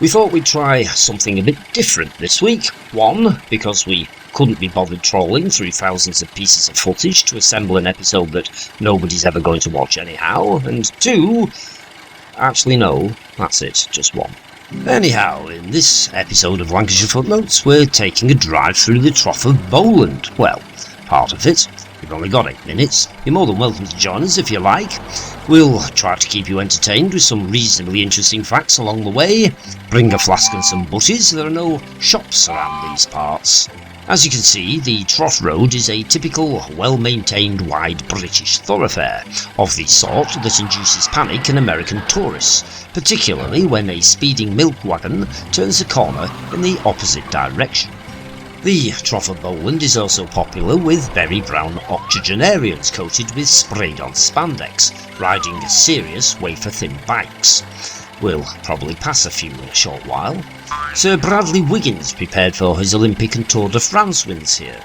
We thought we'd try something a bit different this week. One, because we couldn't be bothered trawling through thousands of pieces of footage to assemble an episode that nobody's ever going to watch anyhow. And two, actually no, that's it, just one. Anyhow, in this episode of Lancashire Footnotes, we're taking a drive through the Trough of Bowland. Well, part of it. We've only got 8 minutes. You're more than welcome to join us if you like. We'll try to keep you entertained with some reasonably interesting facts along the way. Bring a flask and some butties. There are no shops around these parts. As you can see, the Trough Road is a typical, well-maintained, wide British thoroughfare, of the sort that induces panic in American tourists, particularly when a speeding milk wagon turns a corner in the opposite direction. The Trough of Bowland is also popular with berry brown octogenarians coated with sprayed-on spandex, riding serious wafer-thin bikes. We'll probably pass a few in a short while. Sir Bradley Wiggins prepared for his Olympic and Tour de France wins here.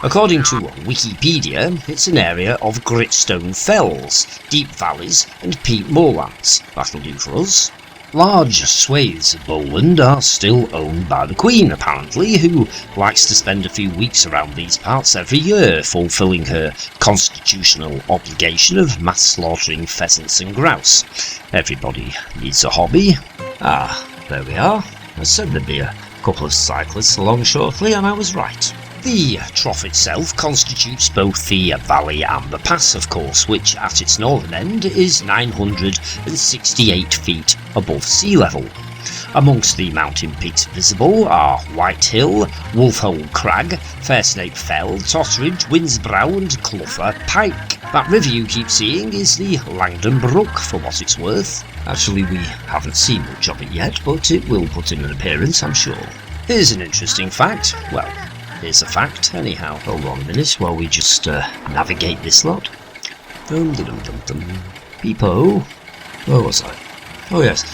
According to Wikipedia, it's an area of gritstone fells, deep valleys and peat moorlands. That'll do for us. Large swathes of Bowland are still owned by the Queen, apparently, who likes to spend a few weeks around these parts every year, fulfilling her constitutional obligation of mass slaughtering pheasants and grouse. Everybody needs a hobby. There we are. I said there'd be a couple of cyclists along shortly, and I was right. The trough itself constitutes both the valley and the pass, of course, which at its northern end is 968 feet above sea level. Amongst the mountain peaks visible are White Hill, Wolfhole Crag, Fairsnake Fell, Totteridge, Windsbrow and Clough Pike. That river you keep seeing is the Langdon Brook, for what it's worth. Actually, we haven't seen much of it yet, but it will put in an appearance, I'm sure. Here's an interesting fact. Well, here's a fact, anyhow. Hold on a minute while we just navigate this lot. Peepo. Where was I? Oh yes.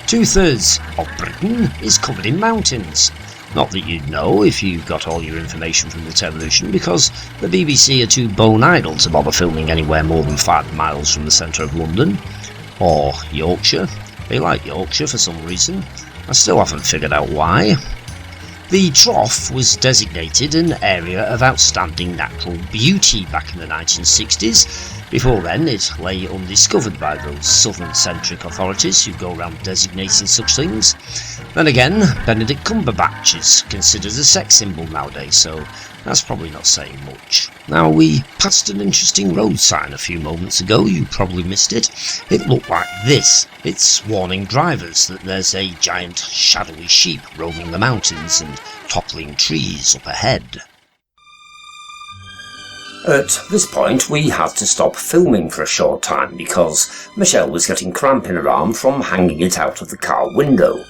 2/3 of Britain is covered in mountains. Not that you'd know if you got all your information from the television, because the BBC are too bone idle to bother filming anywhere more than 5 miles from the centre of London. Or Yorkshire. They like Yorkshire for some reason. I still haven't figured out why. The Trough was designated an area of outstanding natural beauty back in the 1960s. Before then, it lay undiscovered by those southern-centric authorities who go around designating such things. Then again, Benedict Cumberbatch is considered a sex symbol nowadays, so that's probably not saying much. Now, we passed an interesting road sign a few moments ago. You probably missed it. It looked like this. It's warning drivers that there's a giant shadowy sheep roaming the mountains and toppling trees up ahead. At this point, we had to stop filming for a short time because Michelle was getting cramp in her arm from hanging it out of the car window.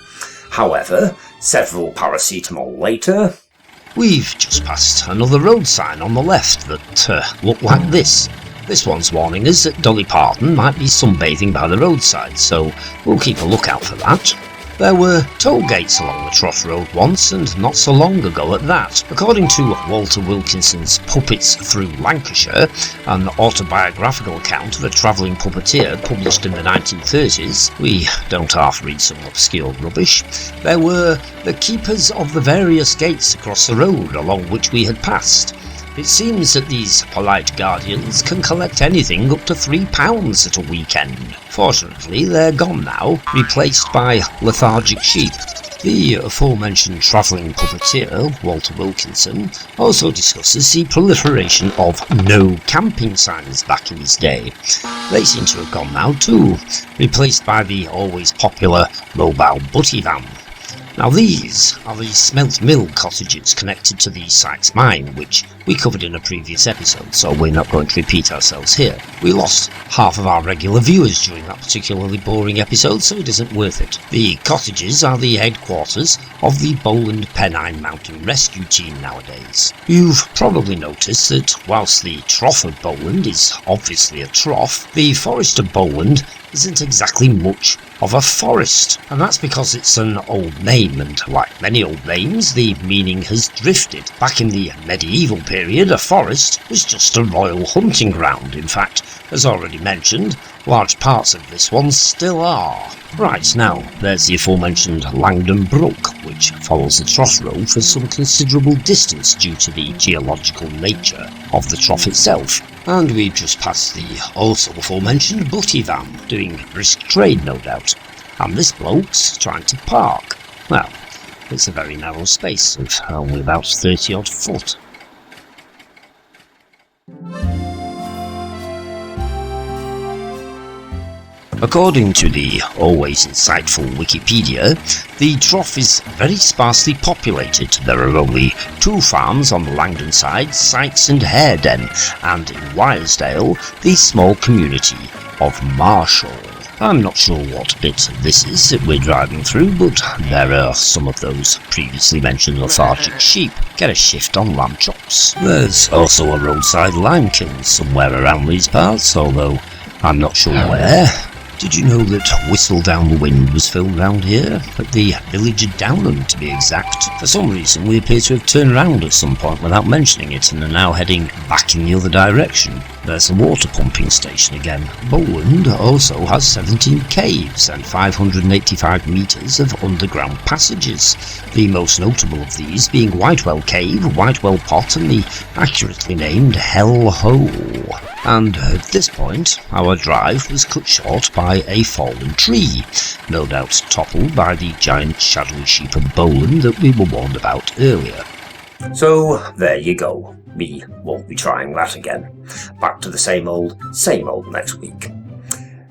However, several paracetamol later, we've just passed another road sign on the left that looked like this. This one's warning us that Dolly Parton might be sunbathing by the roadside, so we'll keep a lookout for that. There were toll gates along the Trough Road once, and not so long ago at that. According to Walter Wilkinson's Puppets Through Lancashire, an autobiographical account of a travelling puppeteer published in the 1930s, we don't half read some obscure rubbish, there were the keepers of the various gates across the road along which we had passed. It seems that these polite guardians can collect anything up to £3 at a weekend. Fortunately, they're gone now, replaced by lethargic sheep. The aforementioned travelling puppeteer, Walter Wilkinson, also discusses the proliferation of no camping signs back in his day. They seem to have gone now too, replaced by the always popular mobile butty van. Now these are the Smelt Mill cottages connected to the Sykes mine, which we covered in a previous episode, so we're not going to repeat ourselves here. We lost half of our regular viewers during that particularly boring episode, so it isn't worth it. The cottages are the headquarters of the Bowland Pennine Mountain Rescue Team nowadays. You've probably noticed that whilst the Trough of Bowland is obviously a trough, the Forest of Bowland isn't exactly much of a forest, and that's because it's an old name, and like many old names, the meaning has drifted. Back in the medieval period, a forest was just a royal hunting ground. In fact, as already mentioned, large parts of this one still are. Right, now, there's the aforementioned Langdon Brook, which follows the Trough Road for some considerable distance due to the geological nature of the trough itself. And we've just passed the also aforementioned butty van, doing brisk trade no doubt. And this bloke's trying to park. Well, it's a very narrow space of only about 30 odd foot. According to the always insightful Wikipedia, the Trough is very sparsely populated. There are only 2 farms on the Langdon side, Sykes and Haredon, and in Wyresdale, the small community of Marshall. I'm not sure what bit this is that we're driving through, but there are some of those previously mentioned lethargic sheep. Get a shift on lamb chops. There's also a roadside lime kiln somewhere around these parts, although I'm not sure where. Did you know that Whistle Down the Wind was filmed round here? At the village of Downham, to be exact. For some reason, we appear to have turned around at some point without mentioning it, and are now heading back in the other direction. There's a water pumping station again. Bowland also has 17 caves and 585 metres of underground passages, the most notable of these being Whitewell Cave, Whitewell Pot, and the accurately named Hell Hole. And at this point, our drive was cut short by a fallen tree, no doubt toppled by the giant shadowy sheep of Bowland that we were warned about earlier. So there you go. We won't be trying that again. Back to the same old next week.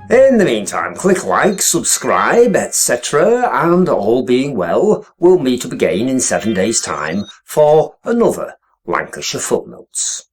In the meantime, click like, subscribe, etc., and all being well, we'll meet up again in 7 days' time for another Lancashire Footnotes.